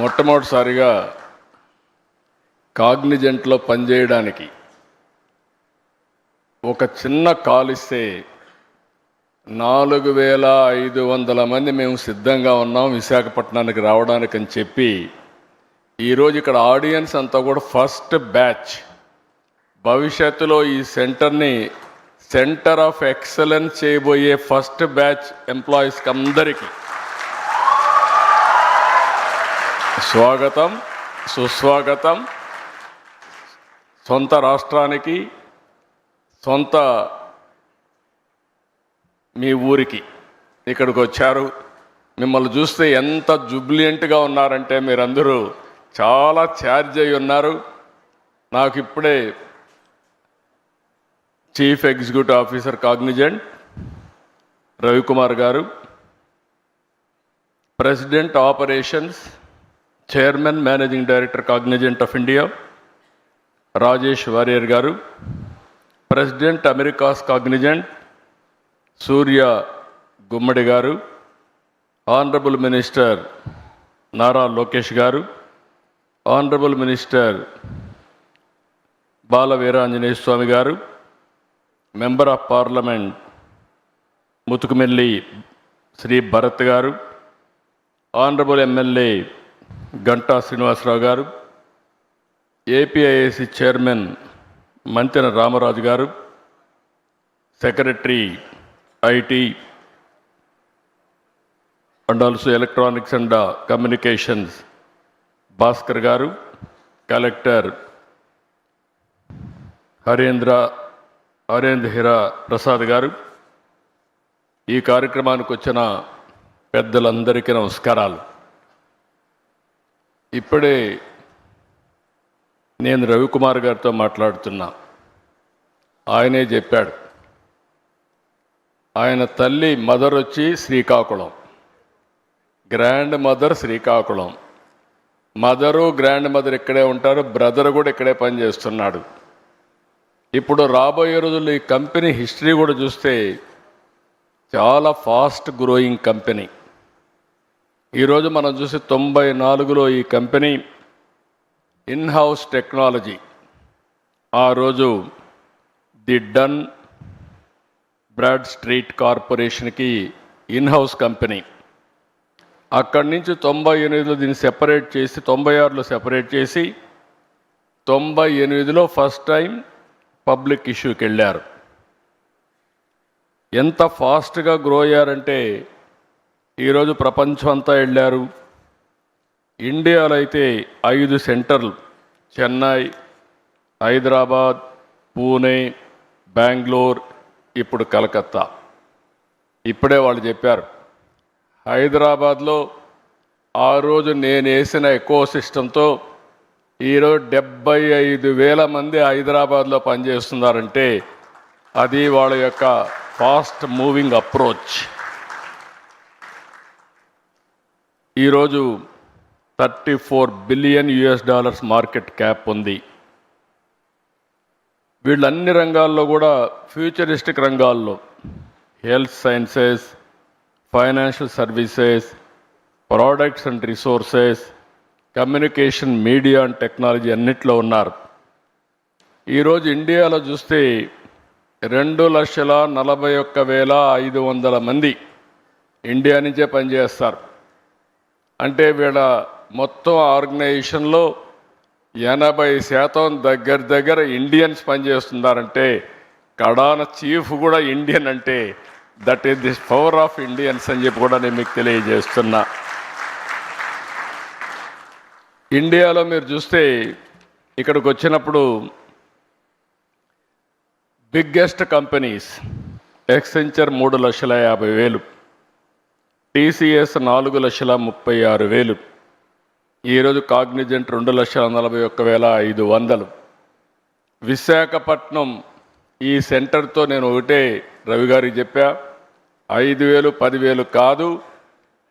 మొట్టమొదటిసారిగా కాగ్నిజెంట్లో పనిచేయడానికి ఒక చిన్న కాల్ ఇస్తే 4500 మంది మేము సిద్ధంగా ఉన్నాం విశాఖపట్నానికి రావడానికి అని చెప్పి ఈరోజు ఇక్కడ ఆడియన్స్ అంతా కూడా ఫస్ట్ బ్యాచ్. భవిష్యత్తులో ఈ సెంటర్ని సెంటర్ ఆఫ్ ఎక్సలెన్స్ చేయబోయే ఫస్ట్ బ్యాచ్ ఎంప్లాయీస్కి అందరికీ స్వాగతం, సుస్వాగతం. సొంత రాష్ట్రానికి, సొంత మీ ఊరికి ఇక్కడికి వచ్చారు. మిమ్మల్ని చూస్తే ఎంత జుబ్లియంట్గా ఉన్నారంటే మీరందరూ చాలా ఛార్జ్ అయి ఉన్నారు. నాకు ఇప్పుడే chief executive officer Cognizant Ravikumar గారు, president operations, chairman managing director Cognizant of India Rajesh Warrier గారు, president Americas Cognizant Surya Gummadi గారు, ఆనరబుల్ మినిస్టర్ నారా లోకేష్ గారు, ఆనరబుల్ మినిస్టర్ బాల వీరాంజనేయ స్వామి గారు, member of parliament Muthukumelli Shri Bharat గారు, ఆనరబుల్ ఎమ్మెల్యే గంటా శ్రీనివాసరావు గారు, ఏపీఐఏసీ చైర్మన్ మంతెన రామరాజు గారు, secretary IT and also electronics and communications Bhaskar గారు, collector Harendra హిరా Prasad గారు, ఈ కార్యక్రమానికి వచ్చిన పెద్దలందరికీ నమస్కారాలు. ఇప్పుడే నేను రవికుమార్ గారితో మాట్లాడుతున్నా. ఆయనే చెప్పాడు, ఆయన తల్లి మదర్ వచ్చి Srikakulam, grand mother Srikakulam, mother grand mother ఇక్కడే ఉంటారు, బ్రదర్ కూడా ఇక్కడే పనిచేస్తున్నాడు. ఇప్పుడు రాబోయే రోజుల్లో ఈ కంపెనీ హిస్టరీ కూడా చూస్తే చాలా ఫాస్ట్ గ్రోయింగ్ కంపెనీ. ఈరోజు మనం చూసి 94లో ఈ కంపెనీ ఇన్హౌస్ టెక్నాలజీ, ఆ రోజు ది డన్ బ్రాడ్ స్ట్రీట్ కార్పొరేషన్కి ఇన్హౌస్ కంపెనీ. అక్కడి నుంచి 98లో దీన్ని సెపరేట్ చేసి 96లో సెపరేట్ చేసి 98లో ఫస్ట్ టైం పబ్లిక్ ఇష్యూకి వెళ్ళారు. ఎంత ఫాస్ట్గా గ్రో అయ్యారంటే ఈరోజు ప్రపంచం అంతా వెళ్ళారు. ఇండియాలో అయితే 5 సెంటర్లు, చెన్నై, హైదరాబాద్, పూణే, బెంగళూరు, ఇప్పుడు కలకత్తా. ఇప్పుడే వాళ్ళు చెప్పారు, హైదరాబాద్లో ఆ రోజు నేను వేసిన ఎకో సిస్టంతో ఈరోజు 75,000 మంది హైదరాబాద్లో పనిచేస్తున్నారంటే అది వాళ్ళ యొక్క ఫాస్ట్ మూవింగ్ అప్రోచ్. ఈరోజు $34 బిలియన్ మార్కెట్ క్యాప్ ఉంది. వీళ్ళు అన్ని రంగాల్లో కూడా ఫ్యూచరిస్టిక్ రంగాల్లో health sciences, financial services, products and resources, communication, media and technology అన్నిట్లో ఉన్నారు. ఈరోజు ఇండియాలో చూస్తే 2,41,500 మంది ఇండియా నుంచే పనిచేస్తారు. అంటే వీళ్ళ మొత్తం ఆర్గనైజేషన్లో 80% దగ్గర ఇండియన్స్ పనిచేస్తున్నారంటే కడాన చీఫ్ కూడా ఇండియన్ అంటే that is the power of Indians అని చెప్పి కూడా నేను మీకు తెలియజేస్తున్నా. ఇండియాలో మీరు చూస్తే ఇక్కడికి వచ్చినప్పుడు బిగ్గెస్ట్ కంపెనీస్ ఎక్సెంచర్ 3,50,000, టీసీఎస్ 4,36,000, ఈరోజు కాగ్నిజెంట్ 2,41,500. విశాఖపట్నం ఈ సెంటర్తో నేను ఒకటే రవి గారికి చెప్పా, 5,000, 10,000 కాదు,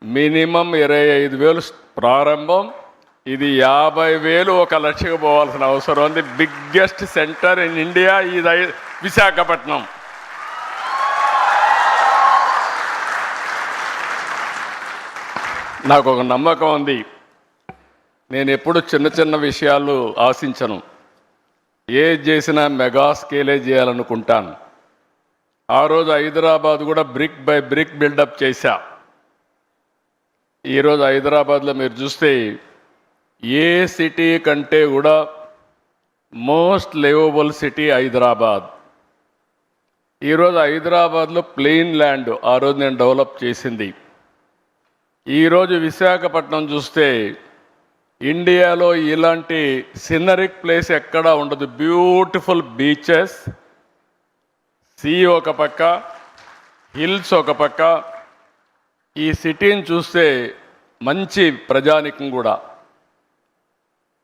మినిమం 25,000 ప్రారంభం. ఇది 50,000 1,00,000 పోవాల్సిన అవసరం ఉంది. బిగ్గెస్ట్ సెంటర్ ఇన్ ఇండియా ఇది విశాఖపట్నం. నాకు ఒక నమ్మకం ఉంది, నేను ఎప్పుడు చిన్న చిన్న విషయాలు ఆశించను. ఏది చేసినా మెగా స్కేలే చేయాలనుకుంటాను. ఆ రోజు హైదరాబాద్ కూడా బ్రిక్ బై బ్రిక్ బిల్డప్ చేశా. ఈరోజు హైదరాబాద్లో మీరు చూస్తే ఏ సిటీ కంటే కూడా మోస్ట్ లివబుల్ సిటీ హైదరాబాద్. ఈరోజు హైదరాబాద్లో ప్లెయిన్ ల్యాండ్ ఆ రోజు నేను డెవలప్ చేసింది. ఈరోజు విశాఖపట్నం చూస్తే ఇండియాలో ఇలాంటి సినరిక్ ప్లేస్ ఎక్కడా ఉండదు. బ్యూటిఫుల్ బీచెస్, సీ ఒక పక్క, హిల్స్ ఒక పక్క. ఈ సిటీని చూస్తే మంచి ప్రజానికం కూడా.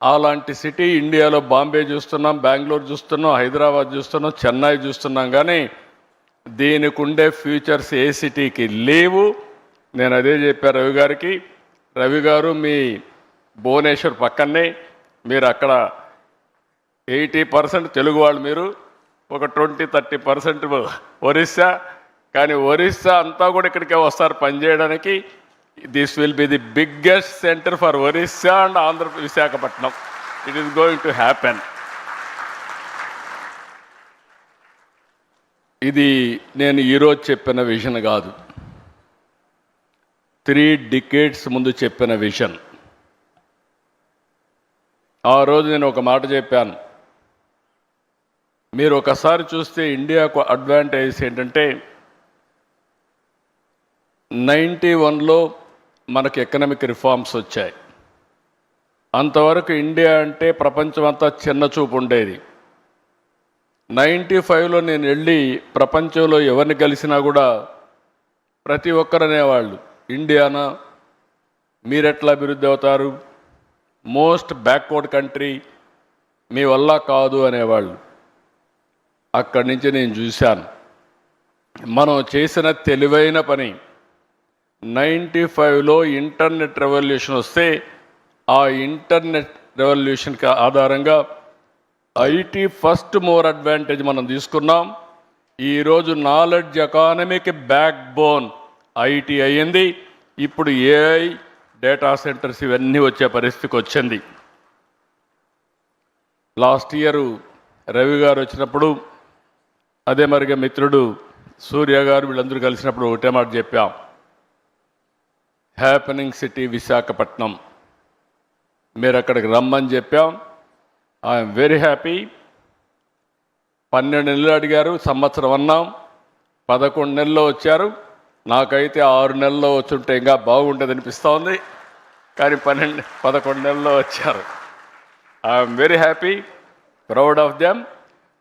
అలాంటి సిటీ ఇండియాలో బాంబే చూస్తున్నాం, బెంగళూరు చూస్తున్నాం, హైదరాబాద్ చూస్తున్నాం, చెన్నై చూస్తున్నాం. కానీ దీనికి ఉండే ఫ్యూచర్స్ ఏ సిటీకి లేవు. నేను అదే చెప్పాను రవి గారికి. రవి గారు మీ భువనేశ్వర్ పక్కనే, మీరు అక్కడ 80% తెలుగు వాళ్ళు, మీరు ఒక 20-30% ఒరిస్సా. కానీ ఒరిస్సా అంతా కూడా ఇక్కడికే వస్తారు పనిచేయడానికి. This will be the biggest centre for Orissa and Visakhapatnam. It is going to happen. ఇది నేను ఈరోజు చెప్పిన విజన్ కాదు, 3 decades ముందు చెప్పిన విజన్. ఆ రోజు నేను ఒక మాట చెప్పాను. మీరు ఒకసారి చూస్తే ఇండియాకు అడ్వాంటేజ్ ఏంటంటే 91లో మనకు ఎకనామిక్ రిఫార్మ్స్ వచ్చాయి. అంతవరకు ఇండియా అంటే ప్రపంచం అంతా చిన్న చూపు ఉండేది. 95లో నేను వెళ్ళి ప్రపంచంలో ఎవరిని కలిసినా కూడా ప్రతి ఒక్కరు అనేవాళ్ళు, ఇండియానా, మీరెట్లా అభివృద్ధి అవుతారు, మోస్ట్ బ్యాక్వర్డ్ కంట్రీ, మీ వల్ల కాదు అనేవాళ్ళు. అక్కడి నుంచి నేను చూశాను మనం చేసిన తెలివైన పని. 95లో ఇంటర్నెట్ రెవల్యూషన్ వస్తే ఆ ఇంటర్నెట్ రెవల్యూషన్కి ఆధారంగా ఐటీ ఫస్ట్ మోర్ అడ్వాంటేజ్ మనం తీసుకున్నాం. ఈరోజు నాలెడ్జ్ ఎకానమీకి బ్యాక్ బోన్ ఐటీ అయ్యింది. ఇప్పుడు ఏఐ, డేటా సెంటర్స్ ఇవన్నీ వచ్చే పరిస్థితికి వచ్చింది. లాస్ట్ ఇయర్ రవి గారు వచ్చినప్పుడు, అదే మరిగా మిత్రుడు సూర్య గారు, వీళ్ళందరూ కలిసినప్పుడు ఒకటే మాట చెప్పాం, హ్యాపెనింగ్ సిటీ విశాఖపట్నం, మీరు అక్కడికి రమ్మని చెప్పాం. I'm very happy. 12 నెలలు అడిగారు, సంవత్సరం అన్నాం, 11 నెలల్లో వచ్చారు. నాకైతే 6 నెలల్లో వచ్చుంటే ఇంకా బాగుండేది అనిపిస్తూ ఉంది. కానీ 11 నెలల్లో వచ్చారు. I'm very happy, proud of them.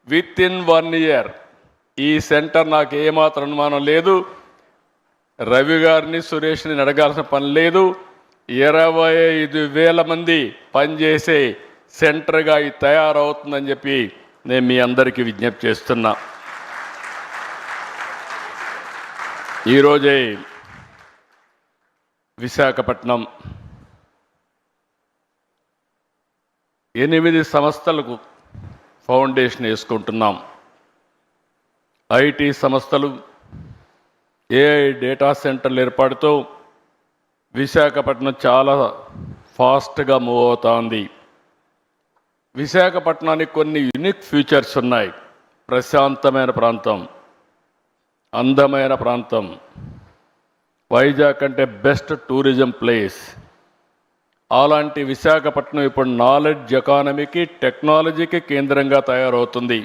With in 1 year ఈ సెంటర్ నాకు ఏమాత్రం అనుమానం లేదు. రవి గారిని, సురేష్ని అడగాల్సిన పని లేదు. 25,000 మంది పనిచేసే సెంటర్గా ఇది తయారవుతుందని చెప్పి నేను మీ అందరికీ విజ్ఞప్తి చేస్తున్నా. ఈరోజే విశాఖపట్నం 8 సంస్థలకు ఫౌండేషన్ వేసుకుంటున్నాం. ఐటీ సంస్థలు, ఏఐ డేటా సెంటర్ల ఏర్పాటుతో విశాఖపట్నం చాలా ఫాస్ట్గా మూవ్ అవుతోంది. విశాఖపట్నానికి కొన్ని యూనిక్ ఫీచర్స్ ఉన్నాయి. ప్రశాంతమైన ప్రాంతం, అందమైన ప్రాంతం, వైజాగ్ అంటే బెస్ట్ టూరిజం ప్లేస్. అలాంటి విశాఖపట్నం ఇప్పుడు నాలెడ్జ్ ఎకానమీకి, టెక్నాలజీకి కేంద్రంగా తయారవుతుంది.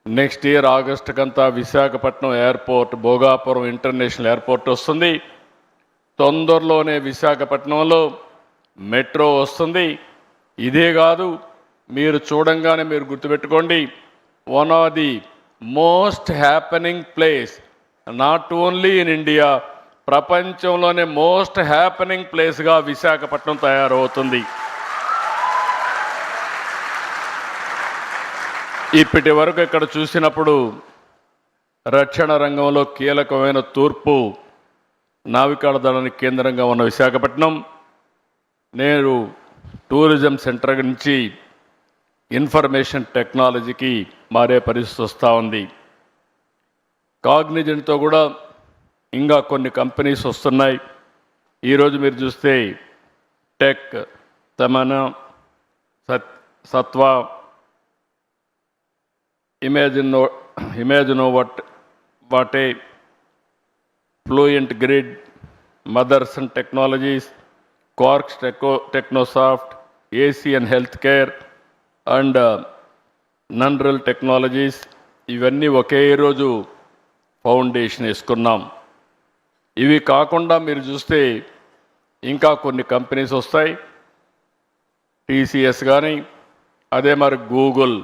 నెక్స్ట్ ఇయర్ ఆగస్టుకంతా Visakhapatnam airport, Bhogapuram international airport వస్తుంది. తొందరలోనే విశాఖపట్నంలో మెట్రో వస్తుంది. ఇదే కాదు, మీరు చూడంగానే మీరు గుర్తుపెట్టుకోండి, one of the most happening place not only in India, ప్రపంచంలోనే మోస్ట్ హ్యాపెనింగ్ ప్లేస్గా విశాఖపట్నం తయారవుతుంది. ఇప్పటి వరకు ఇక్కడ చూసినప్పుడు రక్షణ రంగంలో కీలకమైన తూర్పు నావికాల దళానికి కేంద్రంగా ఉన్న విశాఖపట్నం నేడు టూరిజం సెంటర్ నుంచి ఇన్ఫర్మేషన్ టెక్నాలజీకి మారే పరిస్థితి వస్తూ ఉంది. కాగ్నిజెంట్తో కూడా ఇంకా కొన్ని కంపెనీస్ వస్తున్నాయి. ఈరోజు మీరు చూస్తే టెక్, తమన సత్వ ఇమేజినో వాటే Fluent Grid Motherson Technologies Quarks Technosoft Asian Health Care and నన్రల్ టెక్నాలజీస్ ఇవన్నీ ఒకే రోజు ఫౌండేషన్ వేసుకున్నాం. ఇవి కాకుండా మీరు చూస్తే ఇంకా కొన్ని కంపెనీస్ వస్తాయి. టీసీఎస్ కానీ అదే మరి గూగుల్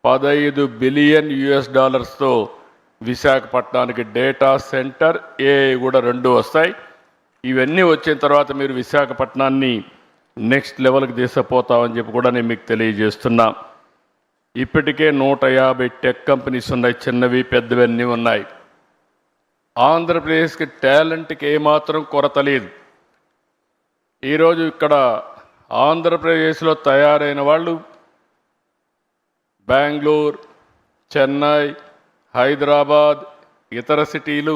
$15 బిలియన్ విశాఖపట్నానికి డేటా సెంటర్ ఏఐ కూడా 2 వస్తాయి. ఇవన్నీ వచ్చిన తర్వాత మీరు విశాఖపట్నాన్ని నెక్స్ట్ లెవెల్కి తీసుకుపోతామని చెప్పి కూడా నేను మీకు తెలియజేస్తున్నా. ఇప్పటికే 150 టెక్ కంపెనీస్ ఉన్నాయి, చిన్నవి పెద్దవి అన్నీ ఉన్నాయి. ఆంధ్రప్రదేశ్కి టాలెంట్కి ఏమాత్రం కొరత లేదు. ఈరోజు ఇక్కడ ఆంధ్రప్రదేశ్లో తయారైన వాళ్ళు బెంగళూరు, చెన్నై, హైదరాబాద్, ఇతర సిటీలు,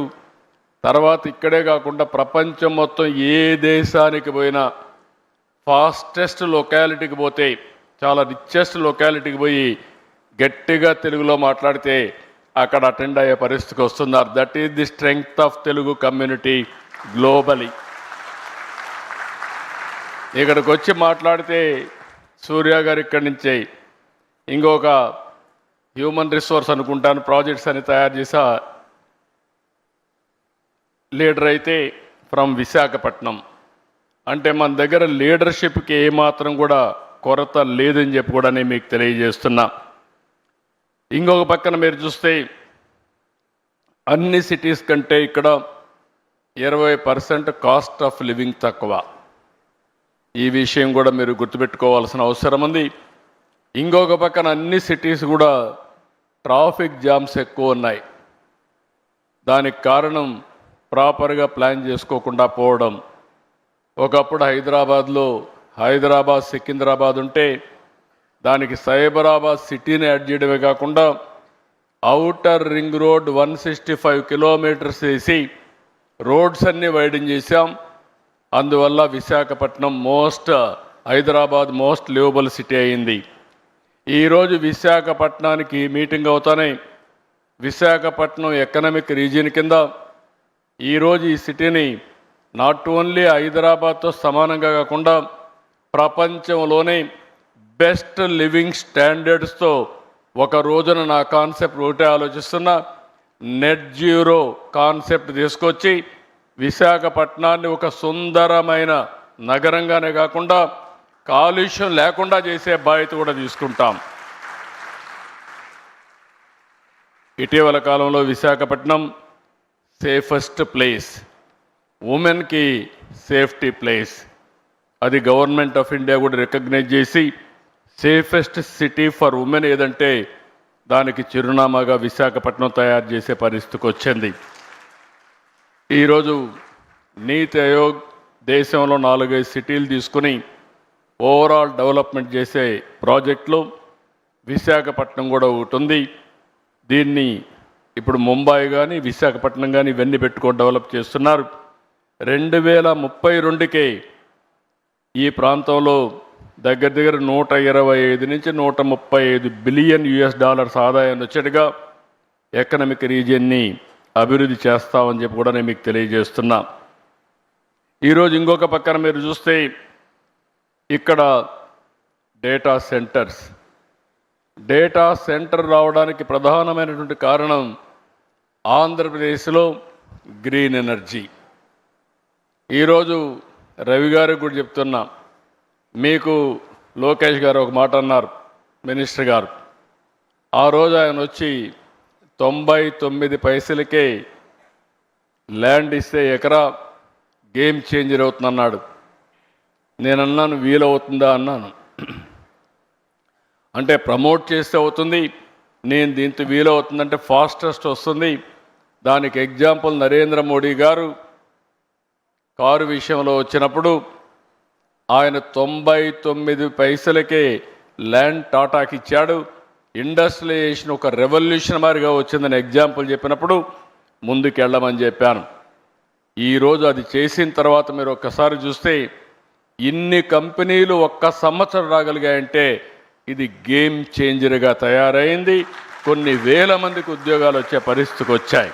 తర్వాత ఇక్కడే కాకుండా ప్రపంచం మొత్తం ఏ దేశానికి పోయినా ఫాస్టెస్ట్ లొకాలిటీకి పోతే, చాలా రిచెస్ట్ లొకాలిటీకి పోయి గట్టిగా తెలుగులో మాట్లాడితే అక్కడ అటెండ్ అయ్యే పరిస్థితికి వస్తున్నారు. That is the strength of Telugu community globally. ఇక్కడికి వచ్చి మాట్లాడితే సూర్య గారు ఇక్కడి నుంచే ఇంకొక హ్యూమన్ రిసోర్స్ అనుకుంటాను ప్రాజెక్ట్స్ అని తయారు చేసా లీడర్ అయితే ఫ్రమ్ విశాఖపట్నం. అంటే మన దగ్గర లీడర్షిప్కి ఏమాత్రం కూడా కొరత లేదని చెప్పి కూడా నేను మీకు తెలియజేస్తున్నా. ఇంకొక పక్కన మీరు చూస్తే అన్ని సిటీస్ కంటే ఇక్కడ 20% కాస్ట్ ఆఫ్ లివింగ్ తక్కువ. ఈ విషయం కూడా మీరు గుర్తుపెట్టుకోవాల్సిన అవసరం ఉంది. ఇంకొక పక్కన అన్ని సిటీస్ కూడా ట్రాఫిక్ జామ్స్ ఎక్కువ ఉన్నాయి. దానికి కారణం ప్రాపర్గా ప్లాన్ చేసుకోకుండా పోవడం. ఒకప్పుడు హైదరాబాద్ సికింద్రాబాద్ ఉంటే దానికి సైబరాబాద్ సిటీని యాడ్ చేయడమే కాకుండా ఔటర్ రింగ్ రోడ్ 165 కిలోమీటర్స్ వేసి రోడ్స్ అన్నీ వైడన్ చేశాం. అందువల్ల Visakhapatnam Hyderabad most liveable city అయింది. ఈరోజు విశాఖపట్నానికి మీటింగ్ అవుతానే విశాఖపట్నం ఎకనామిక్ రీజియన్ కింద ఈరోజు ఈ సిటీని నాట్ ఓన్లీ హైదరాబాద్తో సమానంగా కాకుండా ప్రపంచంలోనే బెస్ట్ లివింగ్ స్టాండర్డ్స్తో ఒక రోజున నా కాన్సెప్ట్ ఒకటే ఆలోచిస్తున్నా, నెట్ జీరో కాన్సెప్ట్ తీసుకొచ్చి విశాఖపట్నాన్ని ఒక సుందరమైన నగరంగానే కాకుండా కాలుష్యం లేకుండా చేసే బాధ్యత కూడా తీసుకుంటాం. ఇటీవల కాలంలో విశాఖపట్నం సేఫెస్ట్ ప్లేస్, ఉమెన్కి సేఫ్టీ ప్లేస్, అది గవర్నమెంట్ ఆఫ్ ఇండియా కూడా రికగ్నైజ్ చేసి సేఫెస్ట్ సిటీ ఫర్ ఉమెన్ ఏదంటే దానికి చిరునామాగా విశాఖపట్నం తయారు చేసే పరిస్థితికి వచ్చింది. ఈరోజు నీతి ఆయోగ్ దేశంలో 4-5 సిటీలు తీసుకుని ఓవరాల్ డెవలప్మెంట్ చేసే ప్రాజెక్టులో విశాఖపట్నం కూడా ఒకటి ఉంది. దీన్ని ఇప్పుడు ముంబై కానీ విశాఖపట్నం కానీ ఇవన్నీ పెట్టుకొని డెవలప్ చేస్తున్నారు. 2032కే ఈ ప్రాంతంలో దగ్గర 125 నుంచి 135 బిలియన్ ఆదాయాన్ని వచ్చేట్టుగా ఎకనామిక్ రీజియన్ని అభివృద్ధి చేస్తామని చెప్పి కూడా నేను మీకు తెలియజేస్తున్నా. ఈరోజు ఇంకొక పక్కన మీరు చూస్తే ఇక్కడ డేటా సెంటర్ రావడానికి ప్రధానమైనటువంటి కారణం ఆంధ్రప్రదేశ్లో గ్రీన్ ఎనర్జీ. ఈరోజు రవి గారికి కూడా చెప్తున్నా, మీకు లోకేష్ గారు ఒక మాట అన్నారు, మినిస్టర్ గారు. ఆ రోజు ఆయన వచ్చి 99 పైసలకే ల్యాండ్ ఇస్తే ఎకరా గేమ్ చేంజర్ అవుతుందన్నాడు. నేను అన్నాను వీలవుతుందా అన్నాను. అంటే ప్రమోట్ చేస్తే అవుతుంది, నేను దీంతో వీలవుతుందంటే ఫాస్టెస్ట్ వస్తుంది. దానికి ఎగ్జాంపుల్ నరేంద్ర మోడీ గారు కారు విషయంలో వచ్చినప్పుడు ఆయన 99 పైసలకే ల్యాండ్ టాటాకి ఇచ్చాడు. ఇండస్ట్రియలైజేషన్ ఒక రెవల్యూషన్ మాదిరిగా వచ్చిందని ఎగ్జాంపుల్ చెప్పినప్పుడు ముందుకెళ్ళమని చెప్పాను. ఈరోజు అది చేసిన తర్వాత మీరు ఒక్కసారి చూస్తే ఇన్ని కంపెనీలు ఒక్క సంవత్సరం రాగలిగాయంటే ఇది గేమ్ చేంజర్గా తయారైంది. కొన్ని వేల మందికి ఉద్యోగాలు వచ్చే పరిస్థితికి వచ్చాయి.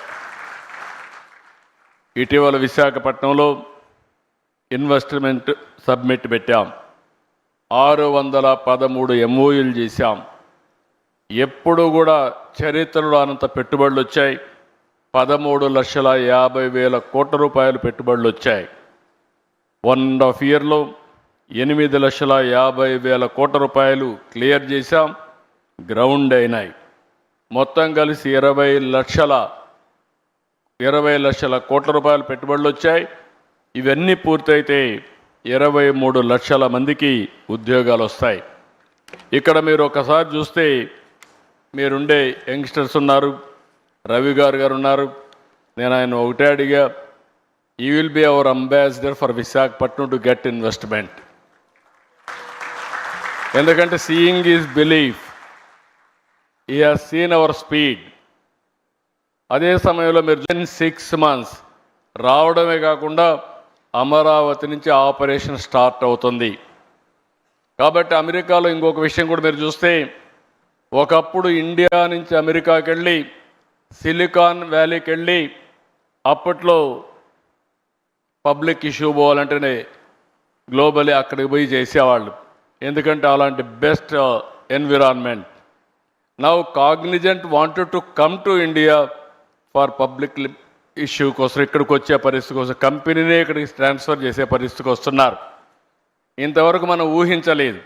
ఇటీవల విశాఖపట్నంలో ఇన్వెస్ట్మెంట్ సబ్మిట్ పెట్టాం. 613 MOUలు చేశాం. ఎప్పుడు కూడా చరిత్రలో అనంత పెట్టుబడులు వచ్చాయి. 13,50,000 కోట్ల రూపాయలు పెట్టుబడులు వచ్చాయి. 1.5 ఇయర్లో 8,50,000 కోట్ల రూపాయలు క్లియర్ చేశాం, గ్రౌండ్ అయినాయి. మొత్తం కలిసి 20 లక్షల కోట్ల రూపాయలు పెట్టుబడులు వచ్చాయి. ఇవన్నీ పూర్తయితే 23 లక్షల మందికి ఉద్యోగాలు వస్తాయి. ఇక్కడ మీరు ఒకసారి చూస్తే మీరుండే యంగ్స్టర్స్ ఉన్నారు, రవి గారు ఉన్నారు. నేను ఆయన ఒకటే అడిగా, you will be our ambassador for Visakhapatnam to get investment. ఎందుకంటే seeing is belief. He has seen our speed. అదే సమయంలో మీరు 6 months రావడమే కాకుండా అమరావతి నుంచి ఆపరేషన్ స్టార్ట్ అవుతుంది. కాబట్టి అమెరికాలో ఇంకొక విషయం కూడా మీరు చూస్తే, ఒకప్పుడు ఇండియా నుంచి అమెరికాకి వెళ్ళి సిలికాన్ వ్యాలీకి వెళ్ళి అప్పట్లో పబ్లిక్ ఇష్యూ పోవాలంటేనే గ్లోబలీ అక్కడికి పోయి చేసేవాళ్ళు. ఎందుకంటే అలాంటి best environment. Now Cognizant wanted to come to India for public issue కోసం, ఇక్కడికి వచ్చే పరిస్థితి కోసం కంపెనీనే ఇక్కడికి ట్రాన్స్ఫర్ చేసే పరిస్థితికి వస్తున్నారు. ఇంతవరకు మనం ఊహించలేదు.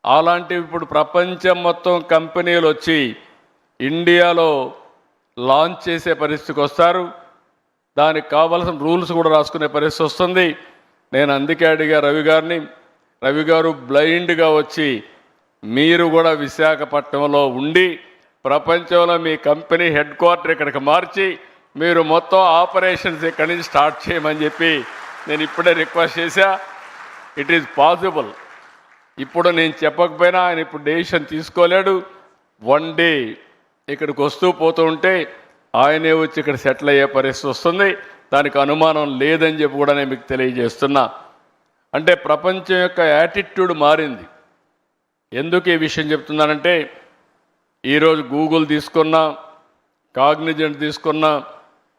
అలాంటివి ఇప్పుడు ప్రపంచం మొత్తం కంపెనీలు వచ్చి ఇండియాలో లాంచ్ చేసే పరిస్థితికి వస్తారు. దానికి కావాల్సిన రూల్స్ కూడా రాసుకునే పరిస్థితి వస్తుంది. నేను అందుకే అడిగా రవి గారు బ్లైండ్గా వచ్చి మీరు కూడా విశాఖపట్నంలో ఉండి ప్రపంచంలో మీ కంపెనీ హెడ్ క్వార్టర్ ఇక్కడికి మార్చి మీరు మొత్తం ఆపరేషన్స్ ఇక్కడి నుంచి స్టార్ట్ చేయమని చెప్పి నేను ఇప్పుడే రిక్వెస్ట్ చేశా. It is possible. ఇప్పుడు నేను చెప్పకపోయినా ఆయన ఇప్పుడు డెసిషన్ తీసుకోలేడు. వన్ డే ఇక్కడికి వస్తూ పోతూ ఉంటే ఆయనే వచ్చి ఇక్కడ సెటిల్ అయ్యే పరిస్థితి వస్తుంది. దానికి అనుమానం లేదని చెప్పి కూడా నేను మీకు తెలియజేస్తున్నా. అంటే ప్రపంచం యొక్క యాటిట్యూడ్ మారింది. ఎందుకు ఈ విషయం చెప్తున్నానంటే, ఈరోజు గూగుల్ తీసుకున్నా, కాగ్నిజెంట్ తీసుకున్నా,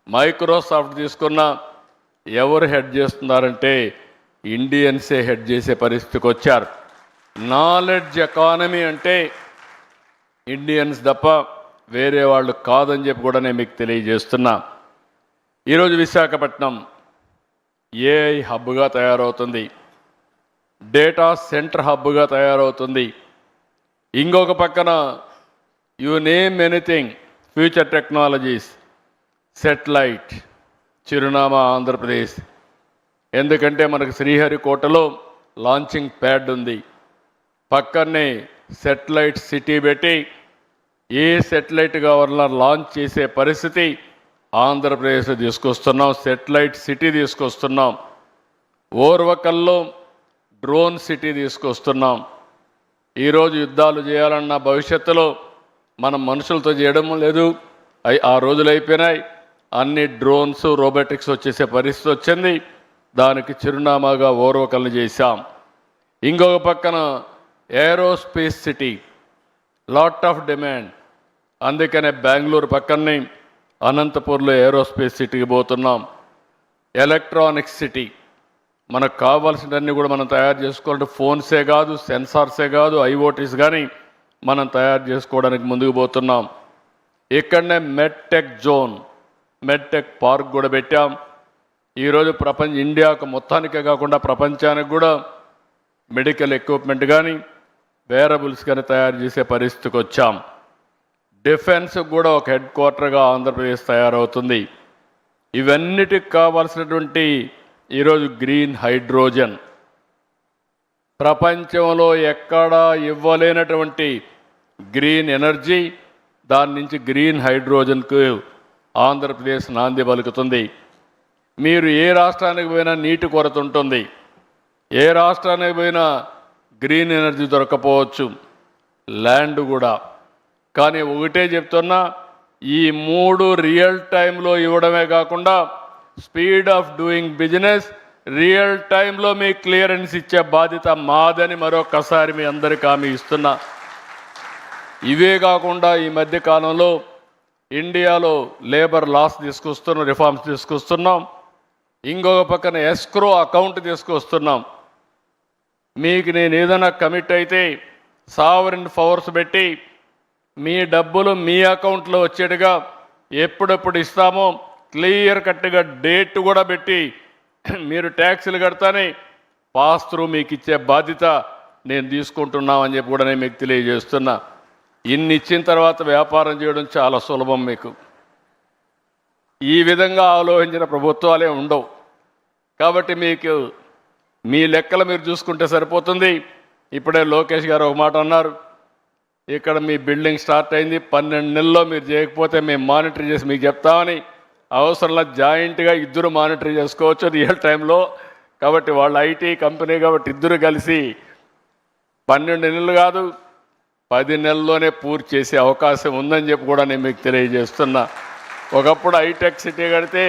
మైక్రోసాఫ్ట్ తీసుకున్నా ఎవరు హెడ్ చేస్తున్నారంటే ఇండియన్సే హెడ్ చేసే పరిస్థితికి వచ్చారు. నాలెడ్జ్ ఎకానమీ అంటే ఇండియన్స్ తప్ప వేరే వాళ్ళు కాదని చెప్పి కూడా నేను మీకు తెలియజేస్తున్నా. ఈరోజు విశాఖపట్నం ఏఐ హబ్గా తయారవుతుంది, డేటా సెంటర్ హబ్గా తయారవుతుంది. ఇంకొక పక్కన you name anything, future technologies, satellite, చిరునామా ఆంధ్రప్రదేశ్. ఎందుకంటే మనకు శ్రీహరికోటలో లాంచింగ్ ప్యాడ్ ఉంది. పక్కనే సెటిలైట్ సిటీ పెట్టి ఏ సెటిలైట్ కావాలన్నా లాంచ్ చేసే పరిస్థితి ఆంధ్రప్రదేశ్ తీసుకొస్తున్నాం. సెటిలైట్ సిటీ తీసుకొస్తున్నాం. ఓర్వకల్లో డ్రోన్ సిటీ తీసుకొస్తున్నాం. ఈరోజు యుద్ధాలు చేయాలన్న భవిష్యత్తులో మనం మనుషులతో చేయడం లేదు, ఆ రోజులు అయిపోయినాయి. అన్ని డ్రోన్స్, రోబోటిక్స్ వచ్చేసే పరిస్థితి వచ్చింది. దానికి చిరునామాగా ఓర్వకల్ని చేశాం. ఇంకొక పక్కన aerospace city, lot of demand. అందుకనే బెంగళూరు పక్కనే అనంతపూర్లో ఏరోస్పేస్ సిటీకి పోతున్నాం. ఎలక్ట్రానిక్స్ సిటీ, మనకు కావాల్సినవన్నీ కూడా మనం తయారు చేసుకోవాలంటే ఫోన్సే కాదు, సెన్సార్సే కాదు, ఐఓటీస్ కానీ మనం తయారు చేసుకోవడానికి ముందుకు పోతున్నాం. ఇక్కడనే మెడ్టెక్ జోన్, మెడ్టెక్ పార్క్ కూడా పెట్టాం. ఈరోజు ఇండియాకు మొత్తానికే కాకుండా ప్రపంచానికి కూడా మెడికల్ ఎక్విప్మెంట్ కానీ వేరబుల్స్ కానీ తయారు చేసే పరిస్థితికి వచ్చాం. డిఫెన్స్ కూడా ఒక హెడ్ క్వార్టర్గా ఆంధ్రప్రదేశ్ తయారవుతుంది. ఇవన్నిటికి కావాల్సినటువంటి ఈరోజు గ్రీన్ హైడ్రోజన్, ప్రపంచంలో ఎక్కడా ఇవ్వలేనటువంటి గ్రీన్ ఎనర్జీ, దాని నుంచి గ్రీన్ హైడ్రోజన్కు ఆంధ్రప్రదేశ్ నాంది పలుకుతుంది. మీరు ఏ రాష్ట్రానికి పోయినా నీటి కొరత ఉంటుంది, ఏ రాష్ట్రానికి పోయినా గ్రీన్ ఎనర్జీ దొరకపోవచ్చు, ల్యాండ్ కూడా. కానీ ఒకటే చెప్తున్నా, ఈ 3 రియల్ టైంలో ఇవ్వడమే కాకుండా speed of doing business real టైంలో మీ క్లియరెన్స్ ఇచ్చే బాధ్యత మాదని మరొకసారి మీ అందరికీ హామీ ఇస్తున్నా. ఇవే కాకుండా ఈ మధ్య కాలంలో ఇండియాలో లేబర్ లాస్ తీసుకొస్తున్నాం, రిఫార్మ్స్ తీసుకొస్తున్నాం. ఇంకొక పక్కన ఎస్క్రో అకౌంట్ తీసుకొస్తున్నాం. మీకు నేను ఏదైనా కమిట్ అయితే సావరిన్ పవర్స్ పెట్టి మీ డబ్బులు మీ అకౌంట్లో వచ్చేట్టుగా ఎప్పుడెప్పుడు ఇస్తామో క్లియర్ కట్గా డేట్ కూడా పెట్టి మీరు ట్యాక్సులు కడతానే పాస్ త్రూ మీకు ఇచ్చే బాధ్యత నేను తీసుకుంటున్నామని చెప్పి కూడా నేను మీకు తెలియజేస్తున్నా. ఇన్ని ఇచ్చిన తర్వాత వ్యాపారం చేయడం చాలా సులభం. మీకు ఈ విధంగా ఆలోచించిన ప్రభుత్వాలే ఉండవు. కాబట్టి మీకు మీ లెక్కలు మీరు చూసుకుంటే సరిపోతుంది. ఇప్పుడే లోకేష్ గారు ఒక మాట అన్నారు, ఇక్కడ మీ బిల్డింగ్ స్టార్ట్ అయింది, 12 నెలల్లో మీరు చేయకపోతే మేము మానిటర్ చేసి మీకు చెప్తామని. అవసరంలో జాయింట్గా ఇద్దరు మానిటర్ చేసుకోవచ్చు రియల్ టైంలో. కాబట్టి వాళ్ళ ఐటీ కంపెనీ కాబట్టి ఇద్దరు కలిసి 12 నెలలు కాదు 10 నెలల్లోనే పూర్తి చేసే అవకాశం ఉందని చెప్పి కూడా నేను మీకు తెలియజేస్తున్నా. ఒకప్పుడు హైటెక్ సిటీ కడితే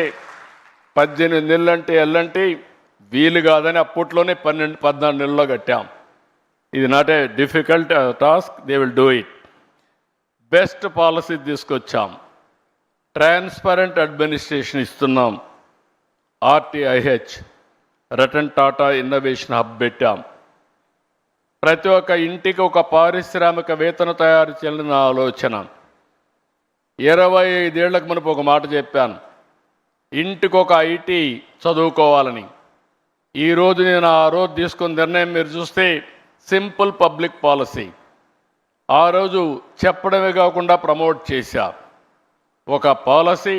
18 నెలలంటే ఎల్లంటే వీలు కాదని అప్పట్లోనే 14 నెలల్లో కట్టాం. ఇది not a difficult task, they will do it. Best policy తీసుకొచ్చాం, ట్రాన్స్పరెంట్ అడ్మినిస్ట్రేషన్ ఇస్తున్నాం, RTIH Ratan Tata innovation hub పెట్టాం. ప్రతి ఒక్క ఇంటికి ఒక పారిశ్రామికవేత్తను తయారు చేయాలని ఆలోచన. 25 ఏళ్లకు మునుపు ఒక మాట చెప్పాను, ఇంటికి ఒక ఐటీ చదువుకోవాలని. ఈరోజు నేను ఆ రోజు తీసుకున్న నిర్ణయం మీరు చూస్తే సింపుల్ పబ్లిక్ పాలసీ. ఆ రోజు చెప్పడమే కాకుండా ప్రమోట్ చేశా. ఒక పాలసీ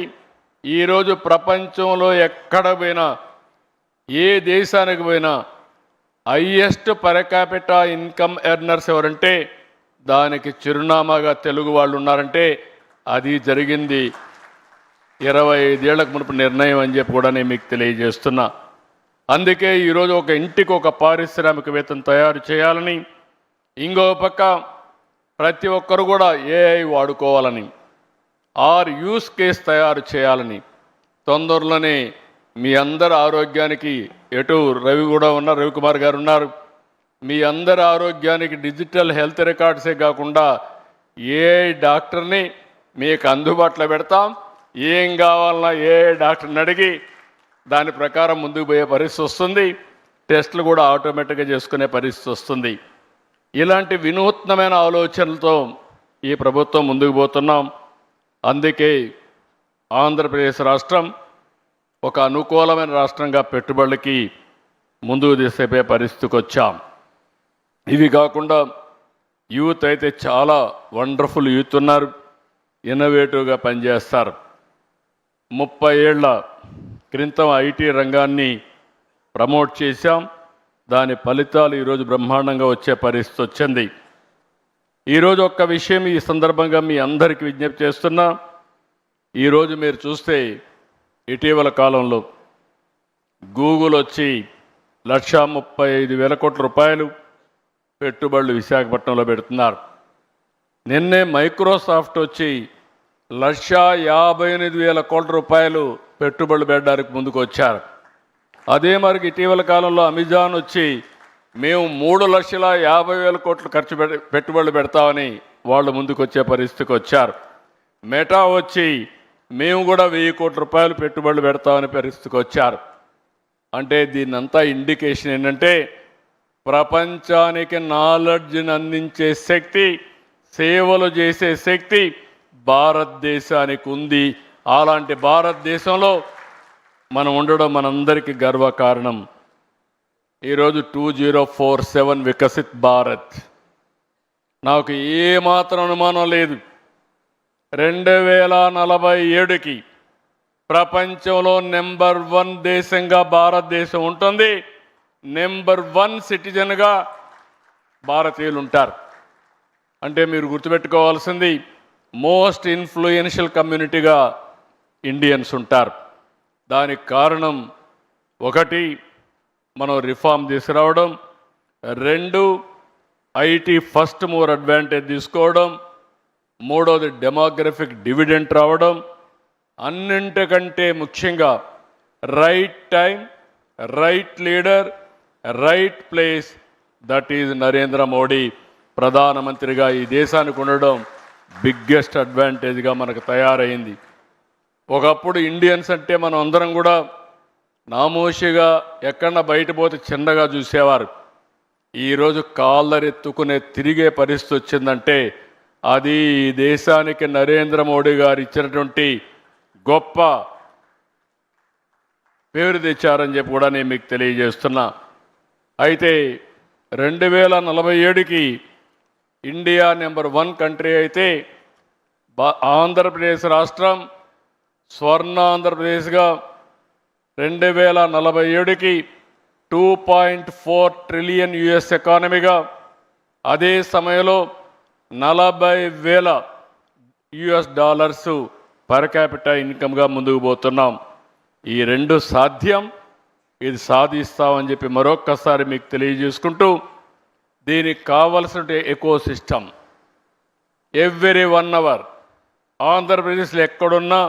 ఈరోజు ప్రపంచంలో ఎక్కడ పోయినా, ఏ దేశానికి పోయినా highest per capita income earners ఎవరంటే దానికి చిరునామాగా తెలుగు వాళ్ళు ఉన్నారంటే అది జరిగింది 25 ఏళ్లకు మునుపు నిర్ణయం అని చెప్పి కూడా నేను మీకు తెలియజేస్తున్నా. అందుకే ఈరోజు ఒక ఇంటికి ఒక పారిశ్రామికవేత్తను తయారు చేయాలని, ఇంకో పక్క ప్రతి ఒక్కరు కూడా ఏఐ వాడుకోవాలని, యూస్ కేస్ తయారు చేయాలని. తొందరలోనే మీ అందరి ఆరోగ్యానికి ఎటు రవి కూడా ఉన్నారు, రవికుమార్ గారు ఉన్నారు, మీ అందరి ఆరోగ్యానికి డిజిటల్ హెల్త్ రికార్డ్సే కాకుండా ఏఐ డాక్టర్ని మీకు అందుబాటులో పెడతాం. ఏం కావాలన్నా ఏఐ డాక్టర్ని అడిగి దాని ప్రకారం ముందుకు పోయే పరిస్థితి వస్తుంది. టెస్టులు కూడా ఆటోమేటిక్గా చేసుకునే పరిస్థితి వస్తుంది. ఇలాంటి వినూత్నమైన ఆలోచనలతో ఈ ప్రభుత్వం ముందుకు పోతున్నాం. అందుకే ఆంధ్రప్రదేశ్ రాష్ట్రం ఒక అనుకూలమైన రాష్ట్రంగా పెట్టుబడులకి ముందుకు తీసుకుపోయే పరిస్థితికి వచ్చాం. ఇవి కాకుండా యూత్ అయితే చాలా వండర్ఫుల్ యూత్ ఉన్నారు, ఇన్నోవేటివ్గా పనిచేస్తారు. 30 ఏళ్ల క్రితం ఐటీ రంగాన్ని ప్రమోట్ చేశాం. దాని ఫలితాలు ఈరోజు బ్రహ్మాండంగా వచ్చే పరిస్థితి వచ్చింది. ఈరోజు ఒక్క విషయం ఈ సందర్భంగా మీ అందరికీ విజ్ఞప్తి చేస్తున్నా. ఈరోజు మీరు చూస్తే ఇటీవల కాలంలో గూగుల్ వచ్చి 1,35,000 కోట్ల రూపాయలు పెట్టుబడులు విశాఖపట్నంలో పెడుతున్నారు. నిన్నే మైక్రోసాఫ్ట్ వచ్చి 1,58,000 కోట్ల రూపాయలు పెట్టుబడులు పెట్టడానికి ముందుకు వచ్చారు. అదే మరికి ఇటీవల కాలంలో అమెజాన్ వచ్చి మేము 3,50,000 కోట్లు పెట్టుబడులు పెడతామని వాళ్ళు ముందుకు వచ్చే పరిస్థితికి వచ్చారు. మెటా వచ్చి మేము కూడా 1,000 కోట్ల రూపాయలు పెట్టుబడులు పెడతామని పరిస్థితికి వచ్చారు. అంటే దీన్నంతా ఇండికేషన్ ఏంటంటే ప్రపంచానికి నాలెడ్జ్ని అందించే శక్తి, సేవలు చేసే శక్తి భారతదేశానికి ఉంది. అలాంటి భారతదేశంలో మనం ఉండడం మనందరికీ గర్వకారణం. ఈరోజు 2047 వికసిత్ భారత్. నాకు ఏమాత్రం అనుమానం లేదు, 2047కి ప్రపంచంలో నెంబర్ 1 దేశంగా భారతదేశం ఉంటుంది. నెంబర్ 1 సిటిజన్గా భారతీయులు ఉంటారు. అంటే మీరు గుర్తుపెట్టుకోవాల్సింది మోస్ట్ ఇన్ఫ్లుయెన్షియల్ కమ్యూనిటీగా ఇండియన్స్ ఉంటారు. దానికి కారణం 1 మనం రిఫార్మ్ తీసుకురావడం, 2 ఐటీ ఫస్ట్ మూవర్ అడ్వాంటేజ్ తీసుకోవడం, 3వది డెమోగ్రఫిక్ డివిడెంట్ రావడం, అన్నింటికంటే ముఖ్యంగా right time right leader, right place, that is Narendra Modi ప్రధానమంత్రిగా ఈ దేశానికి ఉండడం బిగ్గెస్ట్ అడ్వాంటేజ్గా మనకు తయారైంది. ఒకప్పుడు ఇండియన్స్ అంటే మనం అందరం కూడా నామోషిగా ఎక్కడన్నా బయట పోతే చిన్నగా చూసేవారు. ఈరోజు కాళ్ళరెత్తుకునే తిరిగే పరిస్థితి వచ్చిందంటే అది ఈ దేశానికి నరేంద్ర మోడీ గారు ఇచ్చినటువంటి గొప్ప పేరు తెచ్చారని చెప్పి కూడా నేను మీకు తెలియజేస్తున్నా. అయితే 2047కి ఇండియా నెంబర్ 1 కంట్రీ అయితే ఆంధ్రప్రదేశ్ రాష్ట్రం స్వర్ణ ఆంధ్రప్రదేశ్గా 2047కి 2.4 ట్రిలియన్ యుఎస్ ఎకానమీగా, అదే సమయంలో 40,000 యుఎస్ డాలర్స్ పర్ క్యాపిటల్ ఇన్కమ్గా ముందుకు పోతున్నాం. ఈ రెండు సాధ్యం, ఇది సాధిస్తామని చెప్పి మరొక్కసారి మీకు తెలియజేసుకుంటూ, దీనికి కావలసిన ఎకో సిస్టమ్ ఎవ్రీ 1 అవర్ ఆంధ్రప్రదేశ్లో ఎక్కడున్నా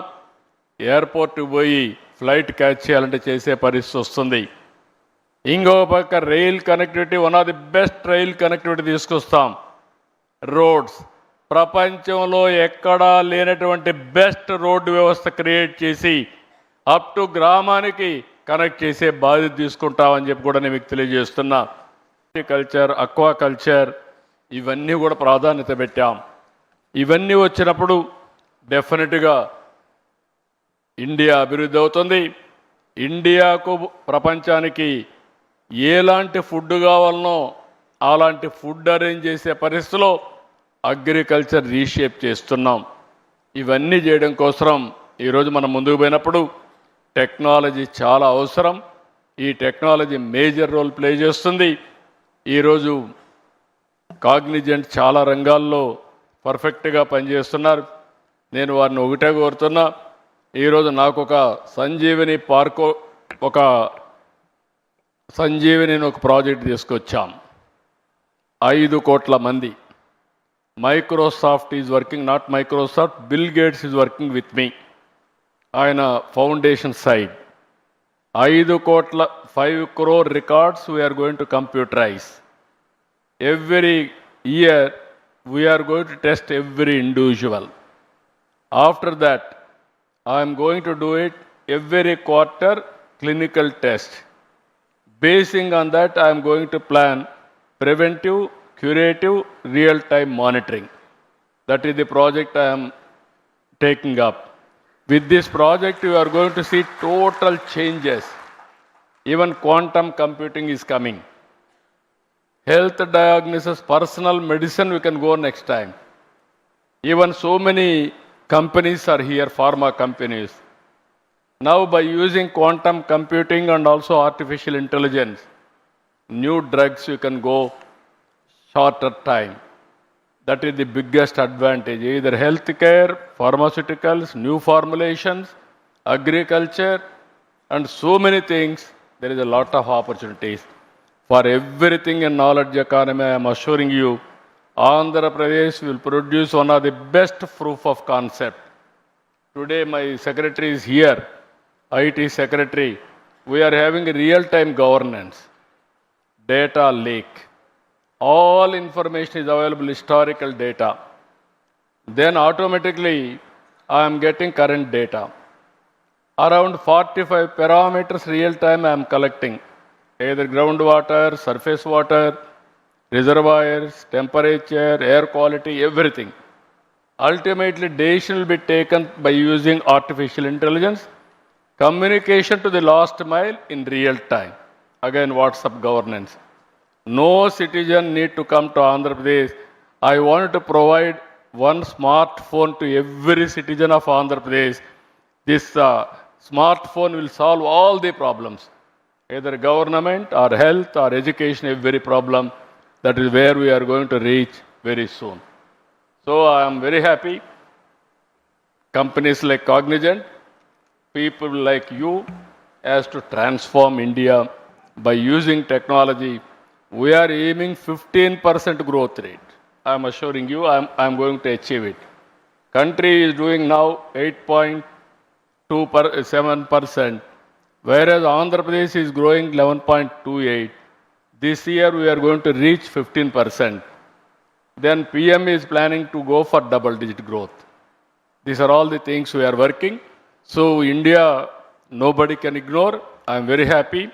ఎయిర్పోర్ట్కి పోయి ఫ్లైట్ క్యాచ్ చేయాలంటే చేసే పరిస్థితి వస్తుంది. ఇంకో పక్క rail connectivity, one of the best rail connectivity తీసుకొస్తాం. రోడ్స్ ప్రపంచంలో ఎక్కడా లేనటువంటి బెస్ట్ రోడ్డు వ్యవస్థ క్రియేట్ చేసి అప్ టు గ్రామానికి కనెక్ట్ చేసే బాధ్యత తీసుకుంటామని చెప్పి కూడా నేను మీకు తెలియజేస్తున్నా. హార్టికల్చర్, అక్వాకల్చర్ ఇవన్నీ కూడా ప్రాధాన్యత పెట్టాం. ఇవన్నీ వచ్చినప్పుడు డెఫినెట్గా ఇండియా అభివృద్ధి అవుతుంది. ఇండియాకు ప్రపంచానికి ఎలాంటి ఫుడ్ కావాలనో అలాంటి ఫుడ్ అరేంజ్ చేసే పరిస్థితిలో అగ్రికల్చర్ రీషేప్ చేస్తున్నాం. ఇవన్నీ చేయడం కోసం ఈరోజు మనం ముందుకు పోయినప్పుడు టెక్నాలజీ చాలా అవసరం. ఈ టెక్నాలజీ మేజర్ రోల్ ప్లే చేస్తుంది. ఈరోజు కాగ్నిజెంట్ చాలా రంగాల్లో పర్ఫెక్ట్గా పనిచేస్తున్నారు. నేను వారిని ఒకటే కోరుతున్నా, ఈరోజు నాకు ఒక సంజీవిని పార్కు, ఒక సంజీవిని ఒక ప్రాజెక్ట్ తీసుకొచ్చాం. 5 కోట్ల మంది. Microsoft is working, not Microsoft, Bill Gates is working with me. ఆయన ఫౌండేషన్ సైడ్ 5 కోట్ల 5 crore records we are going to computerise. Every year we are going to test every individual. After that I'm going to do it every quarter clinical test. Basing on that, I am going to plan preventive, curative, real-time monitoring. That is the project I am taking up. With this project, you are going to see total changes. Even quantum computing is coming. Health diagnosis, personal medicine, we can go next time. Even so many companies are here, pharma companies. Now by using quantum computing and also artificial intelligence, new drugs you can go shorter time. That is the biggest advantage. Either healthcare, pharmaceuticals, new formulations, agriculture, and so many things. There is a lot of opportunities. For everything in knowledge economy, I am assuring you, Andhra Pradesh will produce one of the best proof of concept. Today my secretary is here, IT secretary. We are having a real-time governance, data lake. All information is available, historical data. Then automatically I am getting current data. Around 45 parameters real time I am collecting. Either groundwater, surface water, reservoirs, temperature, air quality, everything. Ultimately decision will be taken by using artificial intelligence. Communication to the last mile in real time. Again, WhatsApp governance. No citizen need to come to Andhra Pradesh. I want to provide one smartphone to every citizen of Andhra Pradesh. This smartphone will solve all the problems, either government or health or education, every problem. That is where we are going to reach very soon. So I am very happy. Companies like Cognizant, people like you, has to transform India by using technology. We are aiming 15% growth rate. I am assuring you, I am going to achieve it. Country is doing now 8.27%. whereas Andhra Pradesh is growing 11.28. This year we are going to reach 15%. Then PM is planning to go for double-digit growth. These are all the things we are working. So India, nobody can ignore. I am very happy.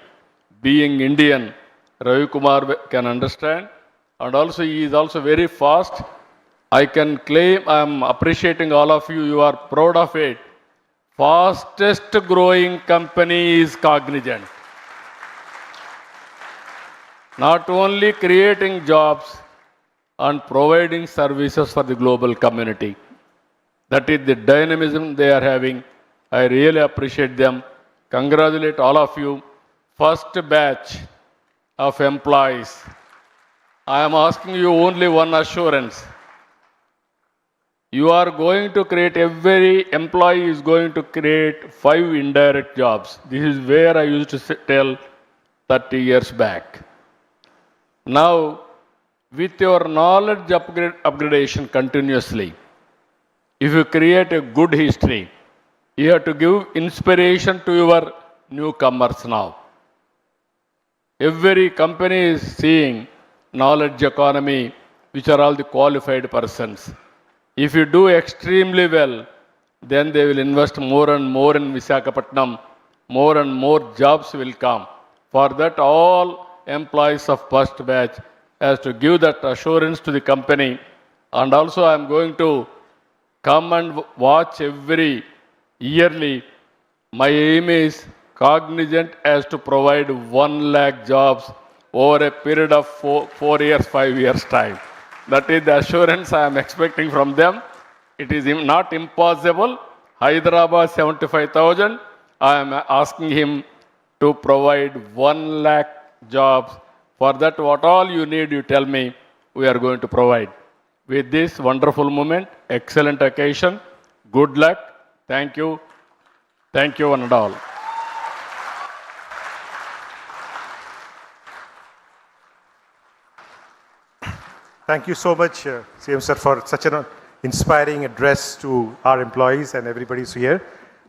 Being Indian, Ravi Kumar can understand. And also he is also very fast. I can claim, I am appreciating all of you. You are proud of it. Fastest growing company is Cognizant. Not only creating jobs and providing services for the global community. That is the dynamism they are having. I really appreciate them. Congratulate all of you. First batch of employees. I am asking you only one assurance. You are going to create, every employee is going to create 5 indirect jobs. This is where I used to tell 30 years back. Now, with your knowledge upgradation continuously, if you create a good history, you have to give inspiration to your newcomers now. Every company is seeing knowledge economy, which are all the qualified persons. If you do extremely well, then they will invest more and more in Visakhapatnam. More and more jobs will come. For that, all employees of first batch has to give that assurance to the company. And also I am going to come and watch every yearly. My aim is Cognizant has to provide 1 lakh jobs over a period of 4 years, 5 years time. That is the assurance I am expecting from them. It is not impossible. Hyderabad 75,000. I am asking him to provide 1 lakh jobs. For that, what all you need, you tell me, we are going to provide. With this wonderful moment, excellent occasion, good luck. Thank you. Thank you, one and all. Thank you so much, CM sir, for such an inspiring address to our employees and everybody who's here.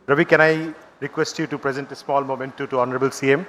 Ravi, can I request you to present a small memento to Honorable CM?